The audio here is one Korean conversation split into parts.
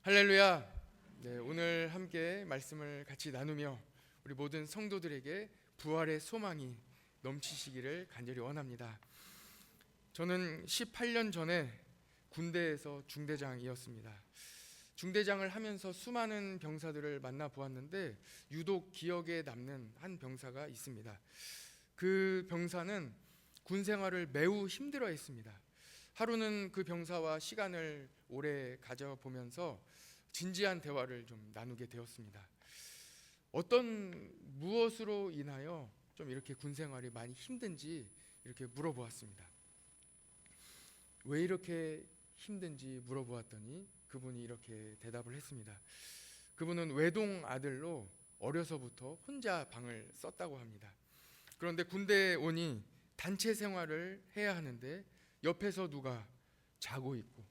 할렐루야. 네, 오늘 함께 말씀을 같이 나누며 우리 모든 성도들에게 부활의 소망이 넘치시기를 간절히 원합니다. 저는 18년 전에 군대에서 중대장이었습니다. 중대장을 하면서 수많은 병사들을 만나 보았는데 유독 기억에 남는 한 병사가 있습니다. 그 병사는 군 생활을 매우 힘들어했습니다. 하루는 그 병사와 시간을 오래 가져보면서 진지한 대화를 좀 나누게 되었습니다. 어떤 무엇으로 인하여 좀 이렇게 군 생활이 많이 힘든지 이렇게 물어보았습니다. 왜 이렇게 힘든지 물어보았더니 그분이 이렇게 대답을 했습니다. 그분은 외동 아들로 어려서부터 혼자 방을 썼다고 합니다. 그런데 군대에 오니 단체 생활을 해야 하는데 옆에서 누가 자고 있고,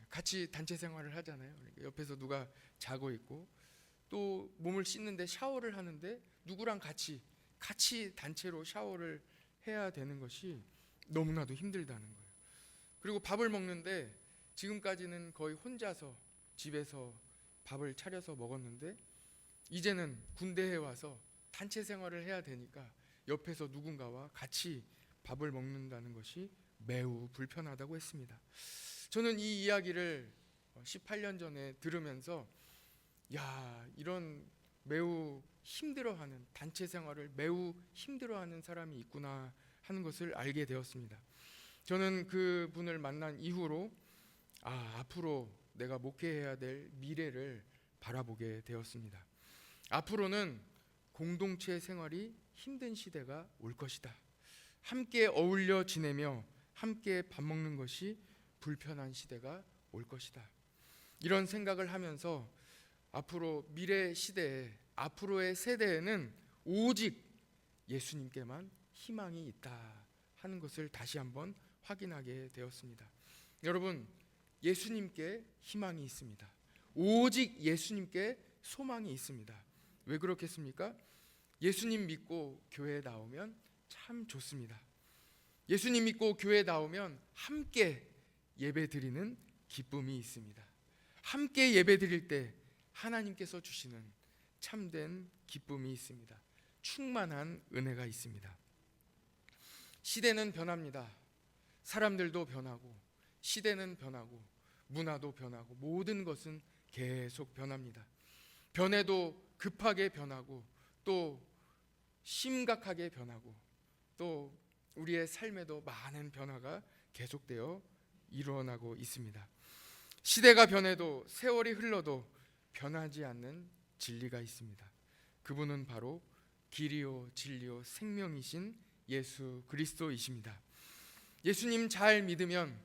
같이 단체 생활을 하잖아요. 그러니까 옆에서 누가 자고 있고, 또 몸을 씻는데 샤워를 하는데 누구랑 같이 단체로 샤워를 해야 되는 것이 너무나도 힘들다는 거예요. 그리고 밥을 먹는데 지금까지는 거의 혼자서 집에서 밥을 차려서 먹었는데 이제는 군대에 와서 단체 생활을 해야 되니까 옆에서 누군가와 같이 밥을 먹는다는 것이 매우 불편하다고 했습니다. 저는 이 이야기를 18년 전에 들으면서 이런 매우 힘들어하는, 단체 생활을 매우 힘들어하는 사람이 있구나 하는 것을 알게 되었습니다. 저는 그분을 만난 이후로 앞으로 내가 목회해야 될 미래를 바라보게 되었습니다. 앞으로는 공동체 생활이 힘든 시대가 올 것이다. 함께 어울려 지내며 함께 밥 먹는 것이 불편한 시대가 올 것이다. 이런 생각을 하면서 앞으로 미래 시대에, 앞으로의 세대에는 오직 예수님께만 희망이 있다 하는 것을 다시 한번 확인하게 되었습니다. 여러분, 예수님께 희망이 있습니다. 오직 예수님께 소망이 있습니다. 왜 그렇겠습니까? 예수님 믿고 교회에 나오면 참 좋습니다. 예수님 믿고 교회에 나오면 함께 예배 드리는 기쁨이 있습니다. 함께 예배 드릴 때 하나님께서 주시는 참된 기쁨이 있습니다. 충만한 은혜가 있습니다. 시대는 변합니다. 사람들도 변하고, 시대는 변하고, 문화도 변하고, 모든 것은 계속 변합니다. 변해도 급하게 변하고, 또 심각하게 변하고, 또 우리의 삶에도 많은 변화가 계속되어 일어나고 있습니다. 시대가 변해도, 세월이 흘러도 변하지 않는 진리가 있습니다. 그분은 바로 길이요 진리요 생명이신 예수 그리스도이십니다. 예수님 잘 믿으면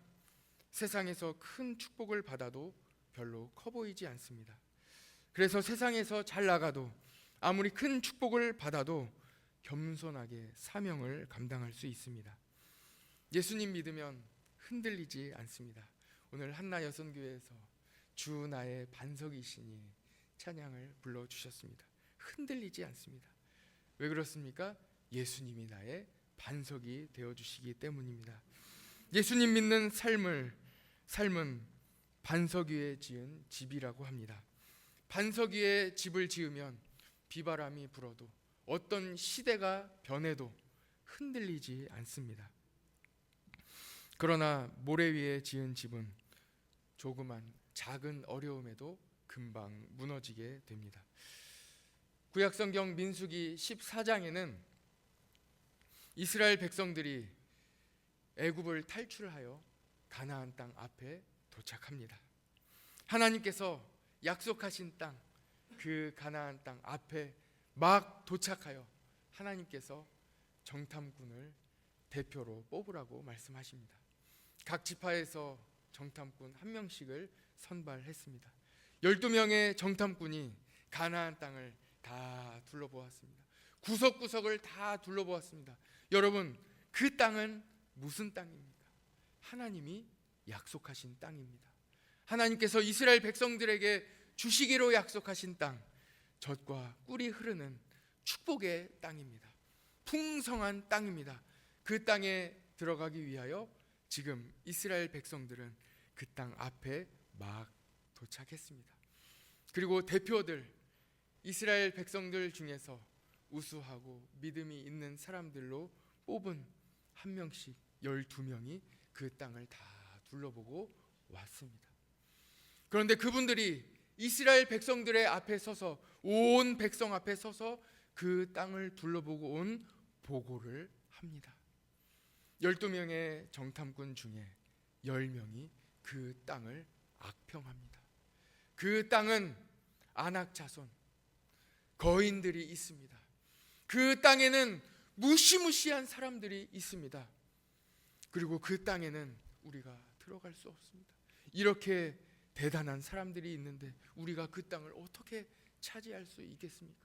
세상에서 큰 축복을 받아도 별로 커 보이지 않습니다. 그래서 세상에서 잘 나가도, 아무리 큰 축복을 받아도 겸손하게 사명을 감당할 수 있습니다. 예수님 믿으면 흔들리지 않습니다. 오늘 한나여선교회에서 주 나의 반석이시니 찬양을 불러주셨습니다. 흔들리지 않습니다. 왜 그렇습니까? 예수님이 나의 반석이 되어주시기 때문입니다. 예수님 믿는 삶은 반석 위에 지은 집이라고 합니다. 반석 위에 집을 지으면 비바람이 불어도, 어떤 시대가 변해도 흔들리지 않습니다. 그러나 모래 위에 지은 집은 조그만 작은 어려움에도 금방 무너지게 됩니다. 구약성경 민수기 14장에는 이스라엘 백성들이 애굽을 탈출하여 가나안 땅 앞에 도착합니다. 하나님께서 약속하신 땅, 그 가나안 땅 앞에 막 도착하여 하나님께서 정탐꾼을 대표로 뽑으라고 말씀하십니다. 각 지파에서 정탐꾼 한 명씩을 선발했습니다. 12명의 정탐꾼이 가나안 땅을 다 둘러보았습니다. 구석구석을 다 둘러보았습니다. 여러분, 그 땅은 무슨 땅입니까? 하나님이 약속하신 땅입니다. 하나님께서 이스라엘 백성들에게 주시기로 약속하신 땅, 젖과 꿀이 흐르는 축복의 땅입니다. 풍성한 땅입니다. 그 땅에 들어가기 위하여 지금 이스라엘 백성들은 그 땅 앞에 막 도착했습니다. 그리고 대표들, 이스라엘 백성들 중에서 우수하고 믿음이 있는 사람들로 뽑은 한 명씩 12명이 그 땅을 다 둘러보고 왔습니다. 그런데 그분들이 이스라엘 백성들의 앞에 서서, 온 백성 앞에 서서 그 땅을 둘러보고 온 보고를 합니다. 12명의 정탐꾼 중에 10명이 그 땅을 악평합니다. 그 땅은 아낙 자손, 거인들이 있습니다. 그 땅에는 무시무시한 사람들이 있습니다. 그리고 그 땅에는 우리가 들어갈 수 없습니다. 이렇게 대단한 사람들이 있는데 우리가 그 땅을 어떻게 차지할 수 있겠습니까?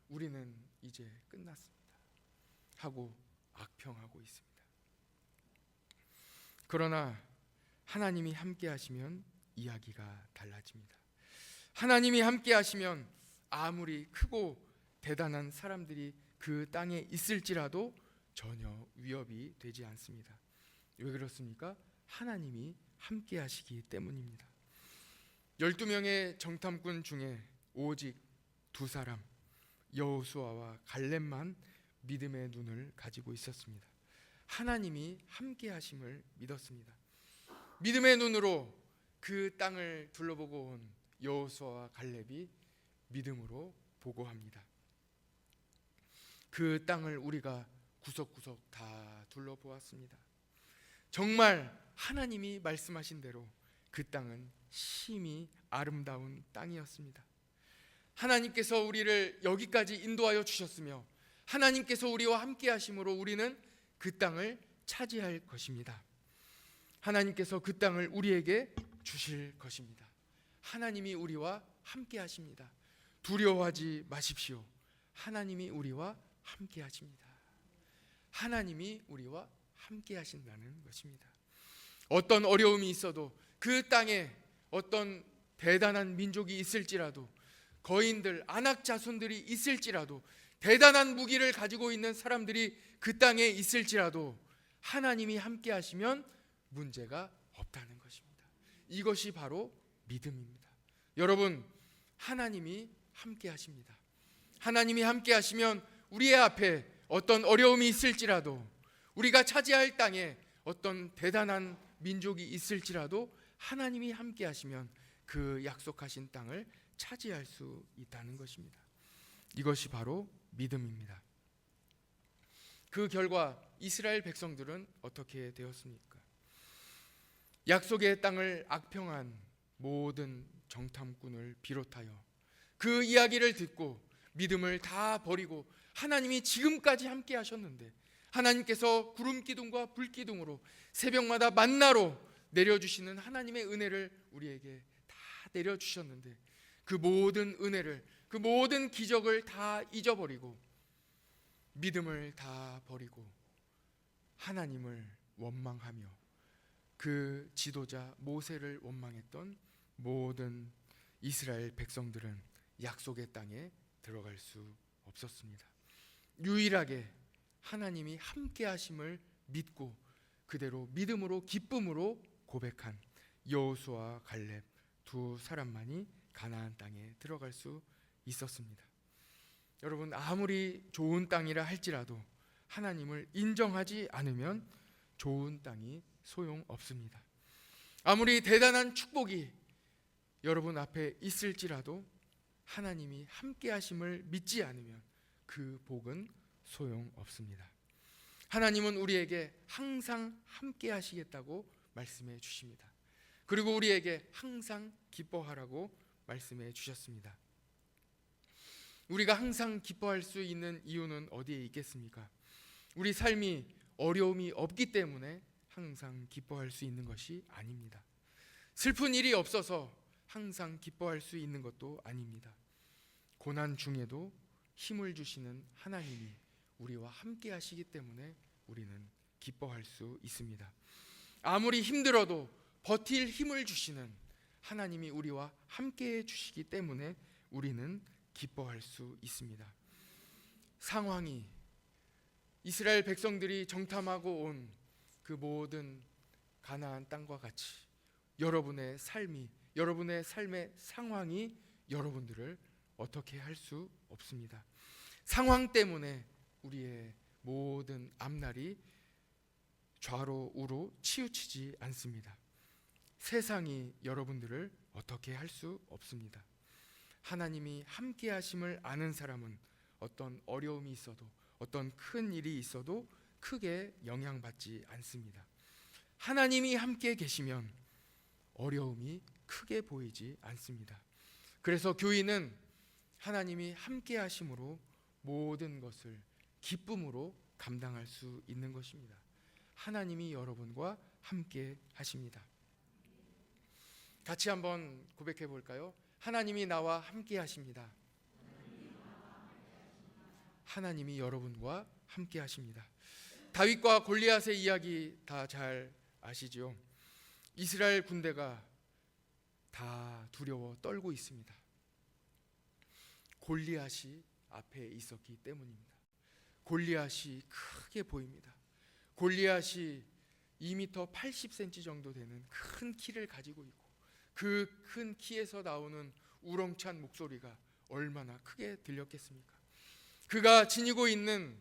우리는 이제 끝났습니다 하고 악평하고 있습니다. 그러나 하나님이 함께 하시면 이야기가 달라집니다. 하나님이 함께 하시면 아무리 크고 대단한 사람들이 그 땅에 있을지라도 전혀 위협이 되지 않습니다. 왜 그렇습니까? 하나님이 함께 하시기 때문입니다. 12명의 정탐꾼 중에 오직 2사람, 여호수아와 갈렙만 믿음의 눈을 가지고 있었습니다. 하나님이 함께 하심을 믿었습니다. 믿음의 눈으로 그 땅을 둘러보고 온 여호수아와 갈렙이 믿음으로 보고합니다. 그 땅을 우리가 구석구석 다 둘러보았습니다. 정말 하나님이 말씀하신 대로 그 땅은 심히 아름다운 땅이었습니다. 하나님께서 우리를 여기까지 인도하여 주셨으며 하나님께서 우리와 함께 하심으로 우리는 그 땅을 차지할 것입니다. 하나님께서 그 땅을 우리에게 주실 것입니다. 하나님이 우리와 함께 하십니다. 두려워하지 마십시오. 하나님이 우리와 함께 하십니다. 하나님이 우리와 함께 하신다는 것입니다. 어떤 어려움이 있어도 그 땅에 어떤 대단한 민족이 있을지라도, 거인들, 아낙 자손들이 있을지라도, 대단한 무기를 가지고 있는 사람들이 그 땅에 있을지라도 하나님이 함께 하시면 문제가 없다는 것입니다. 이것이 바로 믿음입니다. 여러분, 하나님이 함께 하십니다. 하나님이 함께 하시면 우리의 앞에 어떤 어려움이 있을지라도, 우리가 차지할 땅에 어떤 대단한 민족이 있을지라도 하나님이 함께 하시면 그 약속하신 땅을 차지할 수 있다는 것입니다. 이것이 바로 믿음입니다. 그 결과 이스라엘 백성들은 어떻게 되었습니까? 약속의 땅을 악평한 모든 정탐꾼을 비롯하여 그 이야기를 듣고 믿음을 다 버리고, 하나님이 지금까지 함께 하셨는데, 하나님께서 구름 기둥과 불 기둥으로 새벽마다 만나로 내려주시는 하나님의 은혜를 우리에게 다 내려주셨는데, 그 모든 은혜를, 그 모든 기적을 다 잊어버리고 믿음을 다 버리고 하나님을 원망하며 그 지도자 모세를 원망했던 모든 이스라엘 백성들은 약속의 땅에 들어갈 수 없었습니다. 유일하게 하나님이 함께 하심을 믿고 그대로 믿음으로 기쁨으로 고백한 여호수아와 갈렙 2사람만이 가나안 땅에 들어갈 수 있었습니다. 여러분, 아무리 좋은 땅이라 할지라도 하나님을 인정하지 않으면 좋은 땅이 소용없습니다. 아무리 대단한 축복이 여러분 앞에 있을지라도 하나님이 함께 하심을 믿지 않으면 그 복은 소용없습니다. 하나님은 우리에게 항상 함께 하시겠다고 말씀해 주십니다. 그리고 우리에게 항상 기뻐하라고 말씀해 주셨습니다. 우리가 항상 기뻐할 수 있는 이유는 어디에 있겠습니까? 우리 삶이 어려움이 없기 때문에 항상 기뻐할 수 있는 것이 아닙니다. 슬픈 일이 없어서 항상 기뻐할 수 있는 것도 아닙니다. 고난 중에도 힘을 주시는 하나님이 우리와 함께 하시기 때문에 우리는 기뻐할 수 있습니다. 아무리 힘들어도 버틸 힘을 주시는 하나님이 우리와 함께 해주시기 때문에 우리는 기뻐할 수 있습니다. 상황이 이스라엘 백성들이 정탐하고 온 그 모든 가나안 땅과 같이 여러분의 삶이, 여러분의 삶의 상황이 여러분들을 어떻게 할 수 없습니다. 상황 때문에 우리의 모든 앞날이 좌로 우로 치우치지 않습니다. 세상이 여러분들을 어떻게 할 수 없습니다. 하나님이 함께 하심을 아는 사람은 어떤 어려움이 있어도 어떤 큰 일이 있어도 크게 영향받지 않습니다. 하나님이 함께 계시면 어려움이 크게 보이지 않습니다. 그래서 교인은 하나님이 함께 하심으로 모든 것을 기쁨으로 감당할 수 있는 것입니다. 하나님이 여러분과 함께 하십니다. 같이 한번 고백해 볼까요? 하나님이 나와 함께 하십니다. 하나님이 여러분과 함께 하십니다. 다윗과 골리앗의 이야기 다 잘 아시죠? 이스라엘 군대가 다 두려워 떨고 있습니다. 골리앗이 앞에 있었기 때문입니다. 골리앗이 크게 보입니다. 골리앗이 2m 80cm 정도 되는 큰 키를 가지고 있고 그 큰 키에서 나오는 우렁찬 목소리가 얼마나 크게 들렸겠습니까? 그가 지니고 있는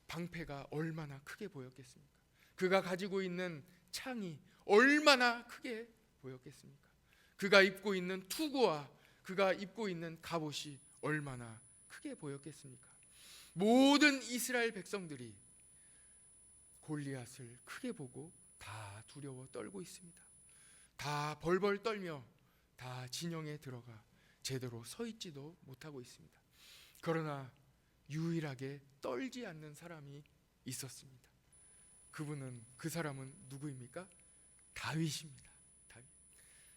방패가 얼마나 크게 보였겠습니까? 그가 가지고 있는 창이 얼마나 크게 보였겠습니까? 그가 입고 있는 투구와 그가 입고 있는 갑옷이 얼마나 크게 보였겠습니까? 모든 이스라엘 백성들이 골리앗을 크게 보고 다 두려워 떨고 있습니다. 다 벌벌 떨며 다 진영에 들어가 제대로 서 있지도 못하고 있습니다. 그러나 유일하게 떨지 않는 사람이 있었습니다. 그 사람은 누구입니까? 다윗입니다.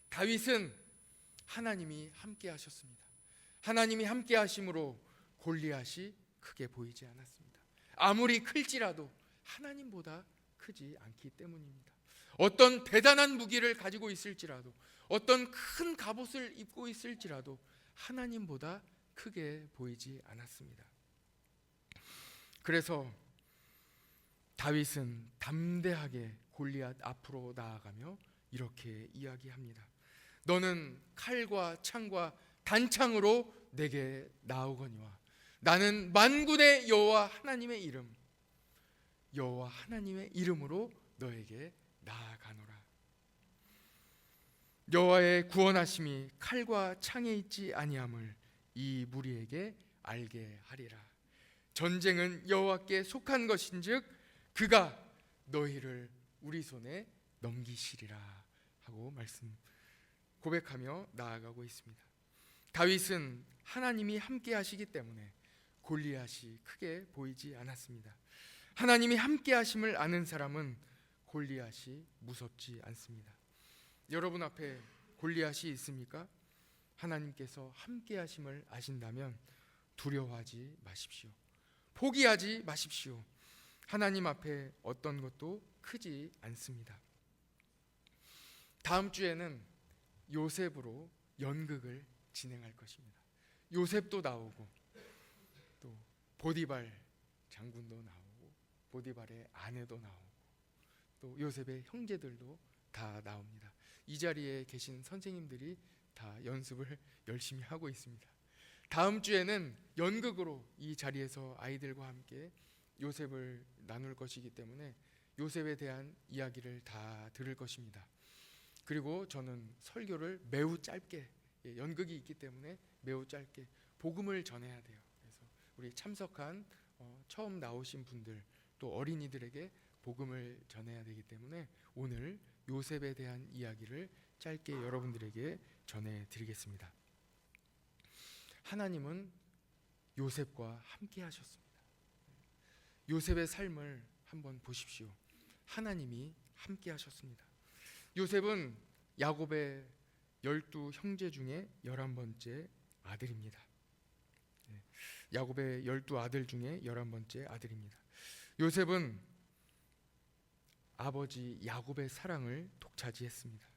다윗은 하나님이 함께 하셨습니다. 하나님이 함께 하심으로 골리앗이 크게 보이지 않았습니다. 아무리 클지라도 하나님보다 크지 않기 때문입니다. 어떤 대단한 무기를 가지고 있을지라도 어떤 큰 갑옷을 입고 있을지라도 하나님보다 크게 보이지 않았습니다. 그래서 다윗은 담대하게 골리앗 앞으로 나아가며 이렇게 이야기합니다. 너는 칼과 창과 단창으로 내게 나오거니와 나는 만군의 여호와 하나님의 이름으로 너에게 나아가노라. 여호와의 구원하심이 칼과 창에 있지 아니함을 이 무리에게 알게 하리라. 전쟁은 여호와께 속한 것인즉 그가 너희를 우리 손에 넘기시리라 하고 고백하며 나아가고 있습니다. 다윗은 하나님이 함께 하시기 때문에 골리앗이 크게 보이지 않았습니다. 하나님이 함께 하심을 아는 사람은 골리앗이 무섭지 않습니다. 여러분 앞에 골리앗이 있습니까? 하나님께서 함께 하심을 아신다면 두려워하지 마십시오. 포기하지 마십시오. 하나님 앞에 어떤 것도 크지 않습니다. 다음 주에는 요셉으로 연극을 진행할 것입니다. 요셉도 나오고 또 보디발 장군도 나오고 보디발의 아내도 나오고 또 요셉의 형제들도 다 나옵니다. 이 자리에 계신 선생님들이 다 연습을 열심히 하고 있습니다. 다음 주에는 연극으로 이 자리에서 아이들과 함께 요셉을 나눌 것이기 때문에 요셉에 대한 이야기를 다 들을 것입니다. 그리고 저는 설교를 매우 짧게, 연극이 있기 때문에 매우 짧게 복음을 전해야 돼요. 그래서 우리 참석한 처음 나오신 분들 또 어린이들에게 복음을 전해야 되기 때문에 오늘 요셉에 대한 이야기를 짧게 여러분들에게 전해드리겠습니다. 하나님은 요셉과 함께 하셨습니다. 요셉의 삶을 한번 보십시오. 하나님이 함께 하셨습니다. 요셉은 야곱의 12 형제 중에 11번째 아들입니다. 야곱의 12아들 중에 11번째 아들입니다. 요셉은 아버지 야곱의 사랑을 독차지했습니다.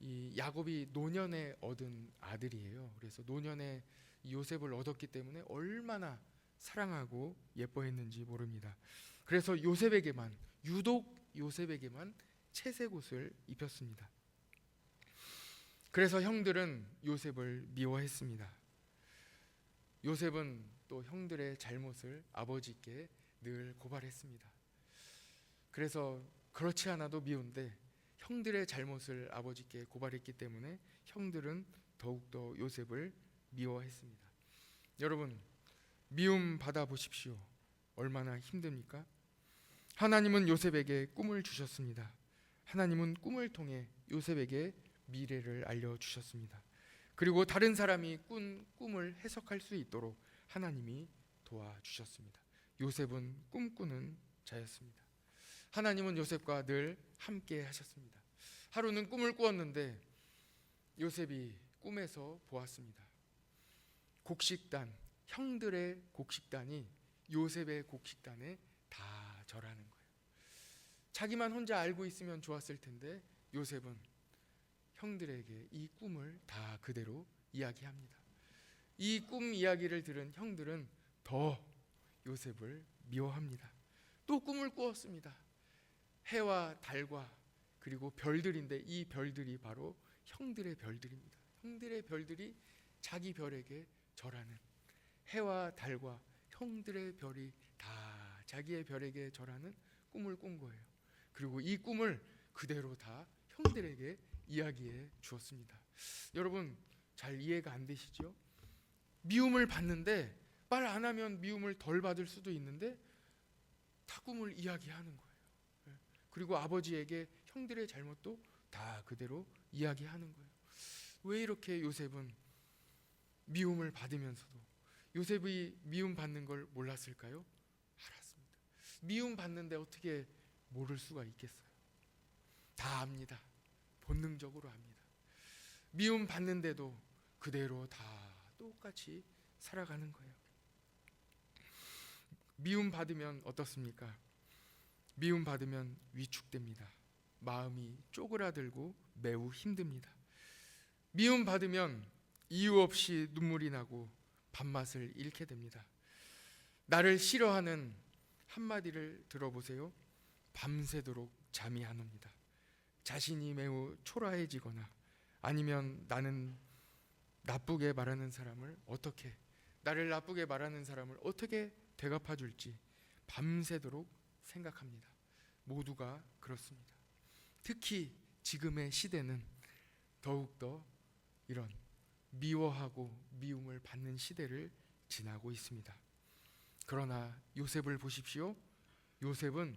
이 야곱이 노년에 얻은 아들이에요. 그래서 노년에 요셉을 얻었기 때문에 얼마나 사랑하고 예뻐했는지 모릅니다. 그래서 유독 요셉에게만 채색 옷을 입혔습니다. 그래서 형들은 요셉을 미워했습니다. 요셉은 또 형들의 잘못을 아버지께 늘 고발했습니다. 그래서 그렇지 않아도 미운데 형들의 잘못을 아버지께 고발했기 때문에 형들은 더욱더 요셉을 미워했습니다. 여러분, 미움 받아 보십시오. 얼마나 힘듭니까? 하나님은 요셉에게 꿈을 주셨습니다. 하나님은 꿈을 통해 요셉에게 미래를 알려주셨습니다. 그리고 다른 사람이 꾼 꿈을 해석할 수 있도록 하나님이 도와주셨습니다. 요셉은 꿈꾸는 자였습니다. 하나님은 요셉과 늘 함께 하셨습니다. 하루는 꿈을 꾸었는데 요셉이 꿈에서 보았습니다. 곡식단, 형들의 곡식단이 요셉의 곡식단에 다 절하는 거예요. 자기만 혼자 알고 있으면 좋았을 텐데 요셉은 형들에게 이 꿈을 다 그대로 이야기합니다. 이 꿈 이야기를 들은 형들은 더 요셉을 미워합니다. 또 꿈을 꾸었습니다. 해와 달과 그리고 별들인데 이 별들이 바로 형들의 별들입니다. 형들의 별들이 자기 별에게 절하는, 해와 달과 형들의 별이 다 자기의 별에게 절하는 꿈을 꾼 거예요. 그리고 이 꿈을 그대로 다 형들에게 이야기해 주었습니다. 여러분, 잘 이해가 안 되시죠? 미움을 받는데 말 안 하면 미움을 덜 받을 수도 있는데 다 꿈을 이야기하는 거예요. 그리고 아버지에게 형들의 잘못도 다 그대로 이야기하는 거예요. 왜 이렇게 요셉은 미움을 받으면서도 요셉이 미움 받는 걸 몰랐을까요? 알았습니다. 미움 받는데 어떻게 모를 수가 있겠어요? 다 압니다. 본능적으로 압니다. 미움 받는데도 그대로 다 똑같이 살아가는 거예요. 미움 받으면 어떻습니까? 미움 받으면 위축됩니다. 마음이 쪼그라들고 매우 힘듭니다. 미움 받으면 이유 없이 눈물이 나고 밥맛을 잃게 됩니다. 나를 싫어하는 한마디를 들어보세요. 밤새도록 잠이 안 옵니다. 자신이 매우 초라해지거나 아니면 나는 나쁘게 말하는 사람을 어떻게, 나를 나쁘게 말하는 사람을 어떻게 되갚아 줄지 밤새도록 생각합니다. 모두가 그렇습니다. 특히 지금의 시대는 더욱더 이런 미워하고 미움을 받는 시대를 지나고 있습니다. 그러나 요셉을 보십시오. 요셉은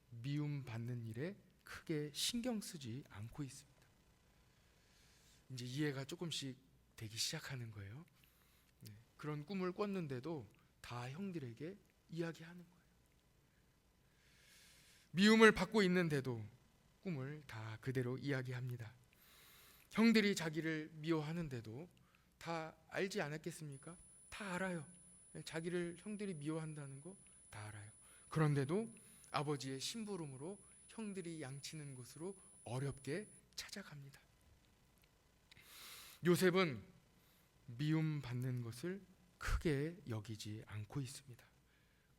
미움 받는 일에 크게 신경 쓰지 않고 있습니다. 이제 이해가 조금씩 되기 시작하는 거예요. 그런 꿈을 꿨는데도 다 형들에게 이야기하는 거예요. 미움을 받고 있는데도 꿈을 다 그대로 이야기합니다. 형들이 자기를 미워하는데도 다 알지 않았겠습니까? 다 알아요. 자기를 형들이 미워한다는 거 다 알아요. 그런데도 아버지의 심부름으로 형들이 양치는 곳으로 어렵게 찾아갑니다. 요셉은 미움받는 것을 크게 여기지 않고 있습니다.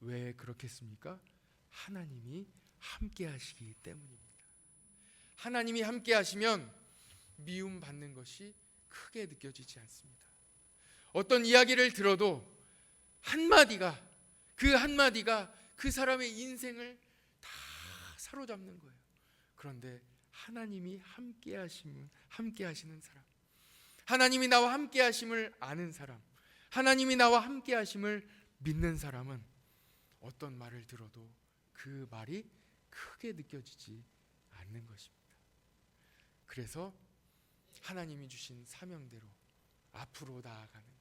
왜 그렇겠습니까? 하나님이 함께 하시기 때문입니다. 하나님이 함께 하시면 미움받는 것이 크게 느껴지지 않습니다. 어떤 이야기를 들어도 한마디가, 그 한마디가 그 사람의 인생을 다 사로잡는 거예요. 그런데 하나님이 함께 하시는 사람, 하나님이 나와 함께 하심을 아는 사람, 하나님이 나와 함께 하심을 믿는 사람은 어떤 말을 들어도 그 말이 크게 느껴지지 않는 것입니다. 그래서 하나님이 주신 사명대로 앞으로 나아가는 거예요.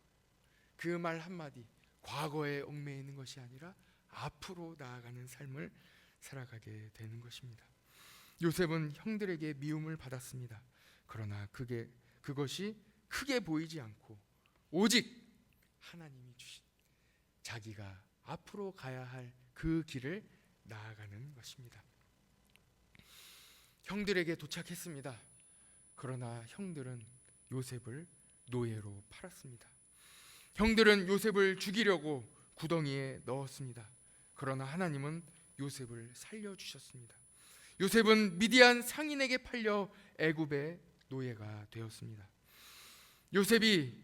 그 말 한마디, 과거에 얽매이는 것이 아니라 앞으로 나아가는 삶을 살아가게 되는 것입니다. 요셉은 형들에게 미움을 받았습니다. 그러나 그것이 크게 보이지 않고 오직 하나님이 주신 자기가 앞으로 가야 할 그 길을 나아가는 것입니다. 형들에게 도착했습니다. 그러나 형들은 요셉을 노예로 팔았습니다. 형들은 요셉을 죽이려고 구덩이에 넣었습니다. 그러나 하나님은 요셉을 살려주셨습니다. 요셉은 미디안 상인에게 팔려 애굽에 노예가 되었습니다. 요셉이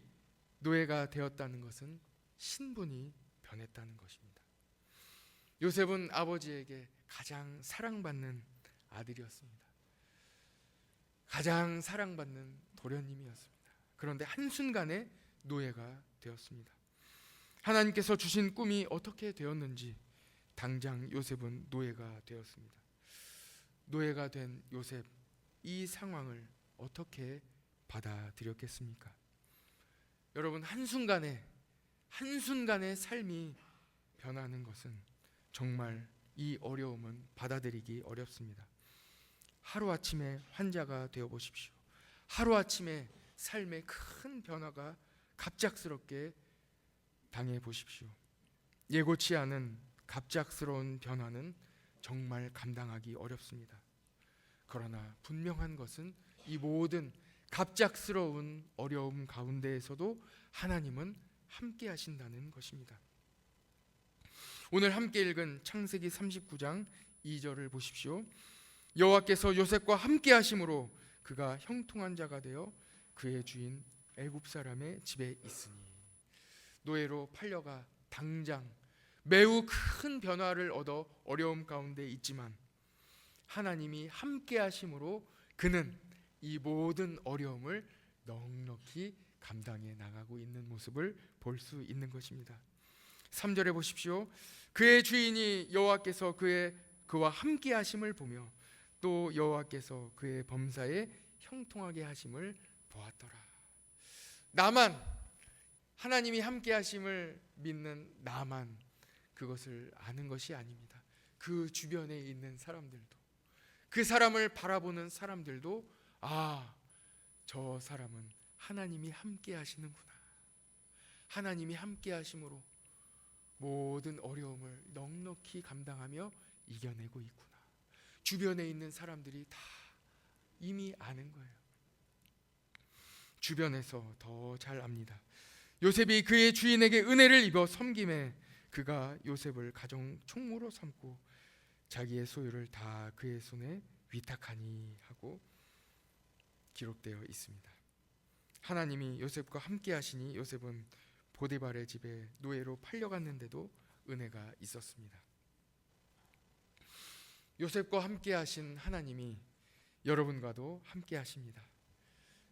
노예가 되었다는 것은 신분이 변했다는 것입니다. 요셉은 아버지에게 가장 사랑받는 아들이었습니다. 가장 사랑받는 도련님이었습니다. 그런데 한순간에 노예가 되었습니다. 하나님께서 주신 꿈이 어떻게 되었는지 당장 요셉은 노예가 되었습니다. 노예가 된 요셉, 이 상황을 어떻게 받아들였겠습니까? 여러분, 한순간에 삶이 변하는 것은 정말 이 어려움은 받아들이기 어렵습니다. 하루아침에 환자가 되어 보십시오. 하루아침에 삶의 큰 변화가 갑작스럽게 당해 보십시오. 예고치 않은 갑작스러운 변화는 정말 감당하기 어렵습니다. 그러나 분명한 것은 이 모든 갑작스러운 어려움 가운데에서도 하나님은 함께 하신다는 것입니다. 오늘 함께 읽은 창세기 39장 2절을 보십시오. 여호와께서 요셉과 함께 하심으로 그가 형통한 자가 되어 그의 주인 애굽 사람의 집에 있으니. 노예로 팔려가 당장 매우 큰 변화를 얻어 어려움 가운데 있지만 하나님이 함께 하심으로 그는 이 모든 어려움을 넉넉히 감당해 나가고 있는 모습을 볼 수 있는 것입니다. 3절에 보십시오. 그의 주인이 여호와께서 그와 함께 하심을 보며 또 여호와께서 그의 범사에 형통하게 하심을 보았더라. 나만, 하나님이 함께 하심을 믿는 나만 그것을 아는 것이 아닙니다. 그 주변에 있는 사람들도, 그 사람을 바라보는 사람들도 저 사람은 하나님이 함께 하시는구나. 하나님이 함께 하심으로 모든 어려움을 넉넉히 감당하며 이겨내고 있구나. 주변에 있는 사람들이 다 이미 아는 거예요. 주변에서 더 잘 압니다. 요셉이 그의 주인에게 은혜를 입어 섬김에 그가 요셉을 가정 총무로 삼고 자기의 소유를 다 그의 손에 위탁하니 하고 기록되어 있습니다. 하나님이 요셉과 함께 하시니 요셉은 보디발의 집에 노예로 팔려갔는데도 은혜가 있었습니다. 요셉과 함께 하신 하나님이 여러분과도 함께 하십니다.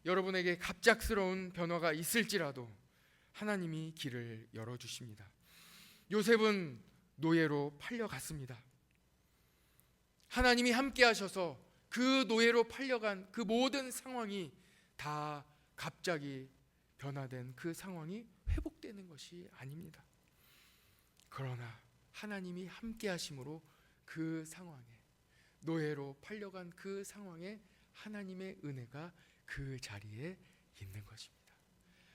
여러분에게 갑작스러운 변화가 있을지라도 하나님이 길을 열어주십니다. 요셉은 노예로 팔려갔습니다. 하나님이 함께 하셔서 그 노예로 팔려간 그 모든 상황이 다 갑자기 변화된 그 상황이 회복되는 것이 아닙니다. 그러나 하나님이 함께 하심으로 그 상황에, 노예로 팔려간 그 상황에 하나님의 은혜가 그 자리에 있는 것입니다.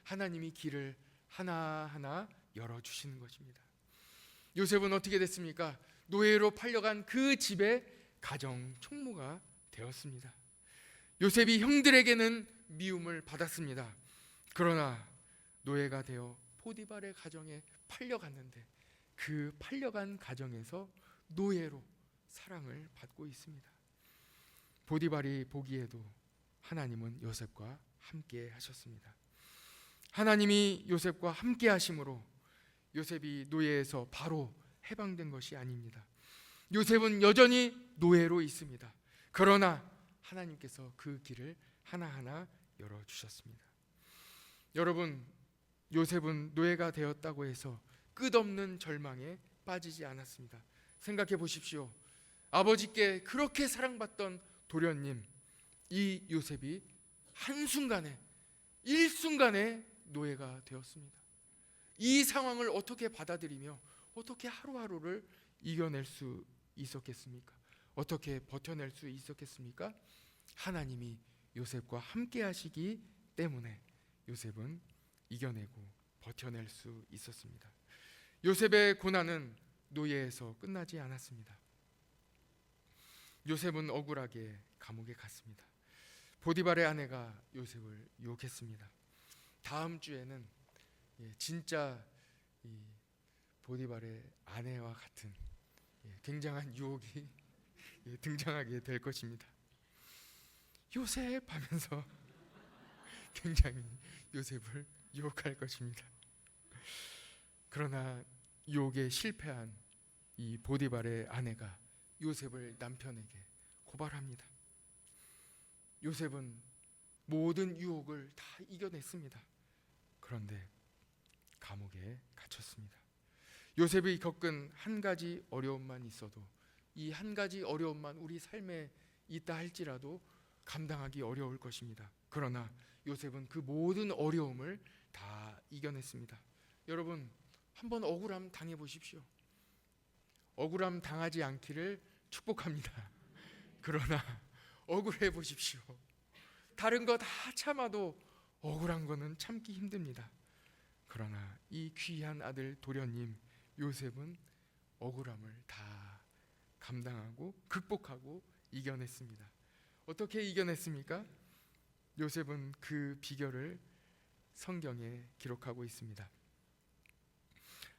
하나님이 길을 하나하나 열어주시는 것입니다. 요셉은 어떻게 됐습니까? 노예로 팔려간 그 집의 가정 총무가 되었습니다. 요셉이 형들에게는 미움을 받았습니다. 그러나 노예가 되어 포디발의 가정에 팔려갔는데 그 팔려간 가정에서 노예로 사랑을 받고 있습니다. 포디발이 보기에도 하나님은 요셉과 함께 하셨습니다. 하나님이 요셉과 함께 하심으로 요셉이 노예에서 바로 해방된 것이 아닙니다. 요셉은 여전히 노예로 있습니다. 그러나 하나님께서 그 길을 하나하나 열어주셨습니다. 여러분, 요셉은 노예가 되었다고 해서 끝없는 절망에 빠지지 않았습니다. 생각해 보십시오. 아버지께 그렇게 사랑받던 도련님, 이 요셉이 한순간에, 일순간에 노예가 되었습니다. 이 상황을 어떻게 받아들이며 어떻게 하루하루를 이겨낼 수 있었겠습니까? 어떻게 버텨낼 수 있었겠습니까? 하나님이 요셉과 함께 하시기 때문에 요셉은 이겨내고 버텨낼 수 있었습니다. 요셉의 고난은 노예에서 끝나지 않았습니다. 요셉은 억울하게 감옥에 갔습니다. 보디발의 아내가 요셉을 유혹했습니다. 다음 주에는 진짜 이 보디발의 아내와 같은 굉장한 유혹이 등장하게 될 것입니다. 요셉 하면서 굉장히 요셉을 유혹할 것입니다. 그러나 유혹에 실패한 이 보디발의 아내가 요셉을 남편에게 고발합니다. 요셉은 모든 유혹을 다 이겨냈습니다. 그런데 감옥에 갇혔습니다. 요셉이 겪은 한 가지 어려움만 있어도, 이 한 가지 어려움만 우리 삶에 있다 할지라도 감당하기 어려울 것입니다. 그러나 요셉은 그 모든 어려움을 다 이겨냈습니다. 여러분, 한번 억울함 당해보십시오. 억울함 당하지 않기를 축복합니다. 그러나 억울해 보십시오. 다른 거 다 참아도 억울한 거는 참기 힘듭니다. 그러나 이 귀한 아들 도련님 요셉은 억울함을 다 감당하고 극복하고 이겨냈습니다. 어떻게 이겨냈습니까? 요셉은 그 비결을 성경에 기록하고 있습니다.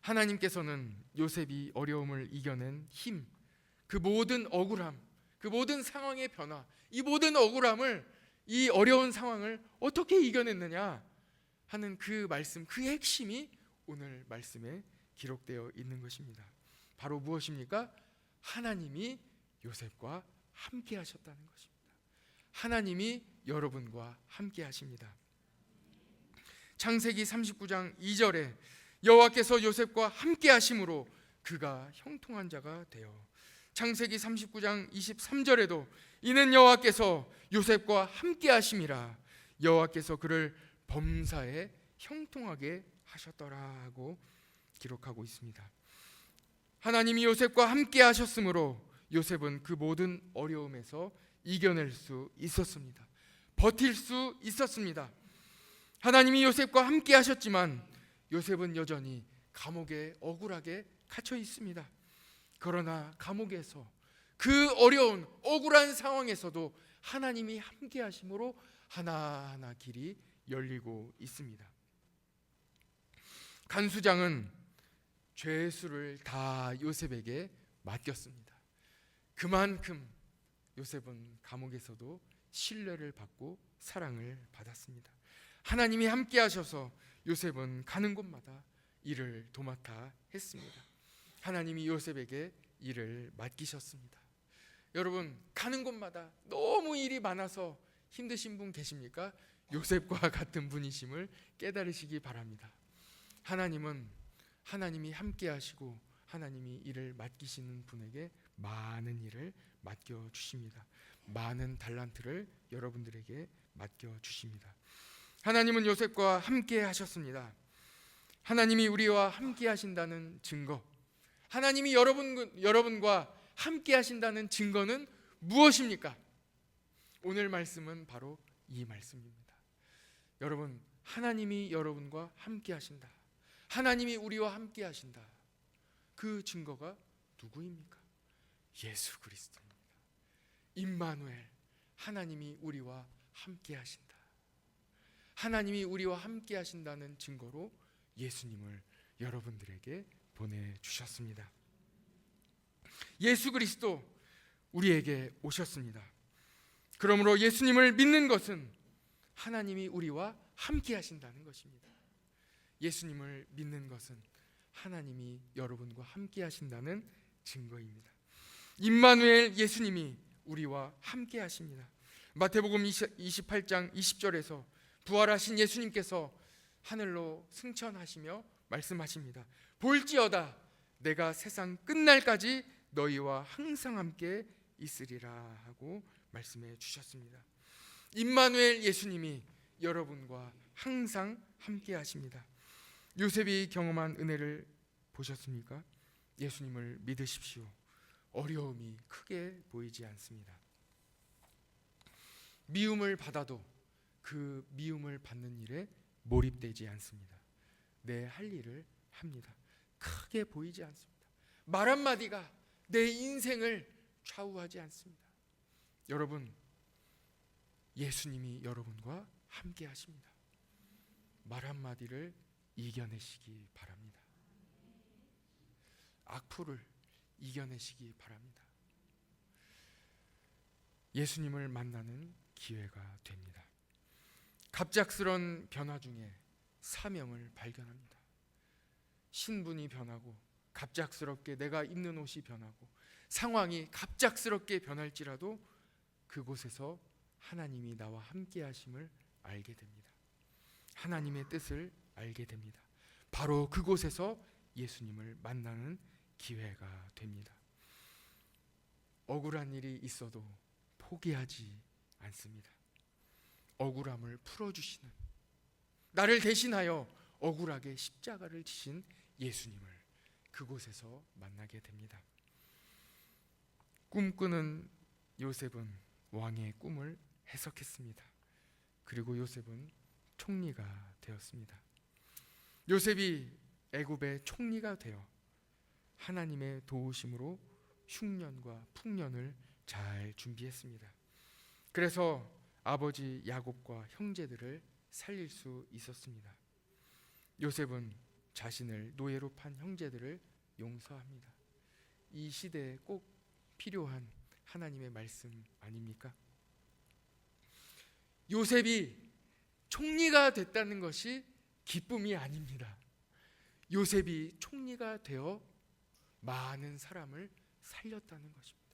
하나님께서는 요셉이 어려움을 이겨낸 힘, 그 모든 억울함, 그 모든 상황의 변화, 이 모든 억울함을, 이 어려운 상황을 어떻게 이겨냈느냐 하는 그 말씀, 그 핵심이 오늘 말씀에 기록되어 있는 것입니다. 바로 무엇입니까? 하나님이 요셉과 함께 하셨다는 것입니다. 하나님이 여러분과 함께 하십니다. 창세기 39장 2절에 여호와께서 요셉과 함께 하심으로 그가 형통한 자가 되어, 창세기 39장 23절에도 이는 여호와께서 요셉과 함께 하심이라 여호와께서 그를 범사에 형통하게 하셨더라고 기록하고 있습니다. 하나님이 요셉과 함께 하셨으므로 요셉은 그 모든 어려움에서 이겨낼 수 있었습니다. 버틸 수 있었습니다. 하나님이 요셉과 함께 하셨지만 요셉은 여전히 감옥에 억울하게 갇혀 있습니다. 그러나 감옥에서 그 어려운 억울한 상황에서도 하나님이 함께 하심으로 하나하나 길이 열리고 있습니다. 간수장은 죄수를 다 요셉에게 맡겼습니다. 그만큼 요셉은 감옥에서도 신뢰를 받고 사랑을 받았습니다. 하나님이 함께 하셔서 요셉은 가는 곳마다 일을 도맡아 했습니다. 하나님이 요셉에게 일을 맡기셨습니다. 여러분, 가는 곳마다 너무 일이 많아서 힘드신 분 계십니까? 요셉과 같은 분이심을 깨달으시기 바랍니다. 하나님이 함께 하시고 하나님이 일을 맡기시는 분에게 많은 일을 맡겨 주십니다. 많은 달란트를 여러분들에게 맡겨 주십니다. 하나님은 요셉과 함께 하셨습니다. 하나님이 우리와 함께 하신다는 증거, 하나님이 여러분과 함께 하신다는 증거는 무엇입니까? 오늘 말씀은 바로 이 말씀입니다. 여러분, 하나님이 여러분과 함께 하신다, 하나님이 우리와 함께 하신다. 그 증거가 누구입니까? 예수 그리스도입니다. 임마누엘, 하나님이 우리와 함께 하신다. 하나님이 우리와 함께 하신다는 증거로 예수님을 여러분들에게 보내주셨습니다. 예수 그리스도 우리에게 오셨습니다. 그러므로 예수님을 믿는 것은 하나님이 우리와 함께 하신다는 것입니다. 예수님을 믿는 것은 하나님이 여러분과 함께 하신다는 증거입니다. 임마누엘 예수님이 우리와 함께 하십니다. 마태복음 28장 20절에서 부활하신 예수님께서 하늘로 승천하시며 말씀하십니다. 볼지어다 내가 세상 끝날까지 너희와 항상 함께 있으리라 하고 말씀해 주셨습니다. 임마누엘 예수님이 여러분과 항상 함께 하십니다. 요셉이 경험한 은혜를 보셨습니까? 예수님을 믿으십시오. 어려움이 크게 보이지 않습니다. 미움을 받아도 그 미움을 받는 일에 몰입되지 않습니다. 내 할 일을 합니다. 크게 보이지 않습니다. 말 한마디가 내 인생을 좌우하지 않습니다. 여러분, 예수님이 여러분과 함께 하십니다. 말 한마디를 이겨내시기 바랍니다. 악플을 이겨내시기 바랍니다. 예수님을 만나는 기회가 됩니다. 갑작스런 변화 중에 사명을 발견합니다. 신분이 변하고 갑작스럽게 내가 입는 옷이 변하고 상황이 갑작스럽게 변할지라도 그곳에서 하나님이 나와 함께 하심을 알게 됩니다. 하나님의 뜻을 알게 됩니다. 바로 그곳에서 예수님을 만나는 기회가 됩니다. 억울한 일이 있어도 포기하지 않습니다. 억울함을 풀어주시는, 나를 대신하여 억울하게 십자가를 지신 예수님을 그곳에서 만나게 됩니다. 꿈꾸는 요셉은 왕의 꿈을 해석했습니다. 그리고 요셉은 총리가 되었습니다. 요셉이 애굽의 총리가 되어 하나님의 도우심으로 흉년과 풍년을 잘 준비했습니다. 그래서 아버지 야곱과 형제들을 살릴 수 있었습니다. 요셉은 자신을 노예로 판 형제들을 용서합니다. 이 시대에 꼭 필요한 하나님의 말씀 아닙니까? 요셉이 총리가 됐다는 것이 기쁨이 아닙니다. 요셉이 총리가 되어 많은 사람을 살렸다는 것입니다.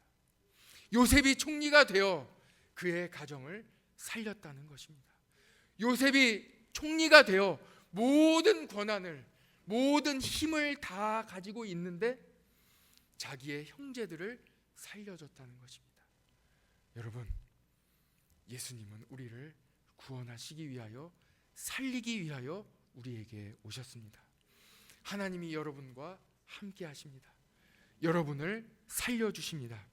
요셉이 총리가 되어 그의 가정을 살렸다는 것입니다. 요셉이 총리가 되어 모든 권한을, 모든 힘을 다 가지고 있는데 자기의 형제들을 살려줬다는 것입니다. 여러분, 예수님은 우리를 구원하시기 위하여, 살리기 위하여 우리에게 오셨습니다. 하나님이 여러분과 함께 하십니다. 여러분을 살려주십니다.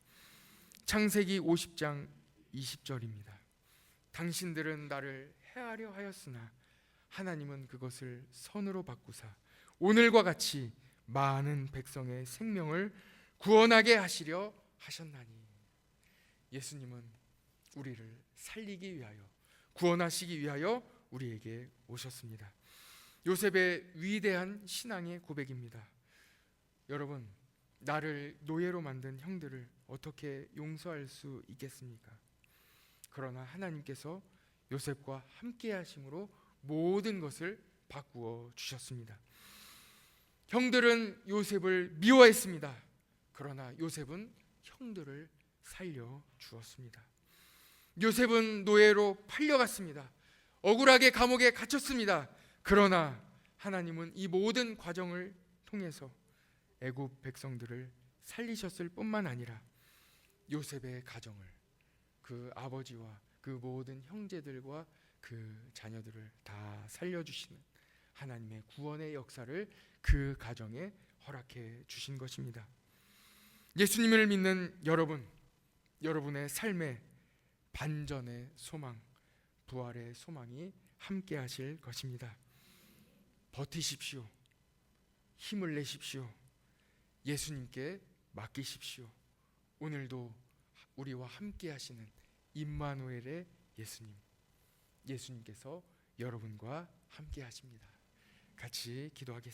창세기 50장 20절입니다. 당신들은 나를 해하려 하였으나 하나님은 그것을 선으로 바꾸사 오늘과 같이 많은 백성의 생명을 구원하게 하시려 하셨나니. 예수님은 우리를 살리기 위하여, 구원하시기 위하여 우리에게 오셨습니다. 요셉의 위대한 신앙의 고백입니다. 여러분, 나를 노예로 만든 형들을 어떻게 용서할 수 있겠습니까? 그러나 하나님께서 요셉과 함께 하심으로 모든 것을 바꾸어 주셨습니다. 형들은 요셉을 미워했습니다. 그러나 요셉은 형들을 살려 주었습니다. 요셉은 노예로 팔려갔습니다. 억울하게 감옥에 갇혔습니다. 그러나 하나님은 이 모든 과정을 통해서 애굽 백성들을 살리셨을 뿐만 아니라 요셉의 가정을, 그 아버지와 그 모든 형제들과 그 자녀들을 다 살려주시는 하나님의 구원의 역사를 그 가정에 허락해 주신 것입니다. 예수님을 믿는 여러분, 여러분의 삶에 반전의 소망, 부활의 소망이 함께 하실 것입니다. 버티십시오. 힘을 내십시오. 예수님께 맡기십시오. 오늘도 우리와 함께 하시는 임마누엘의 예수님, 예수님께서 여러분과 함께 하십니다. 같이 기도하겠습니다.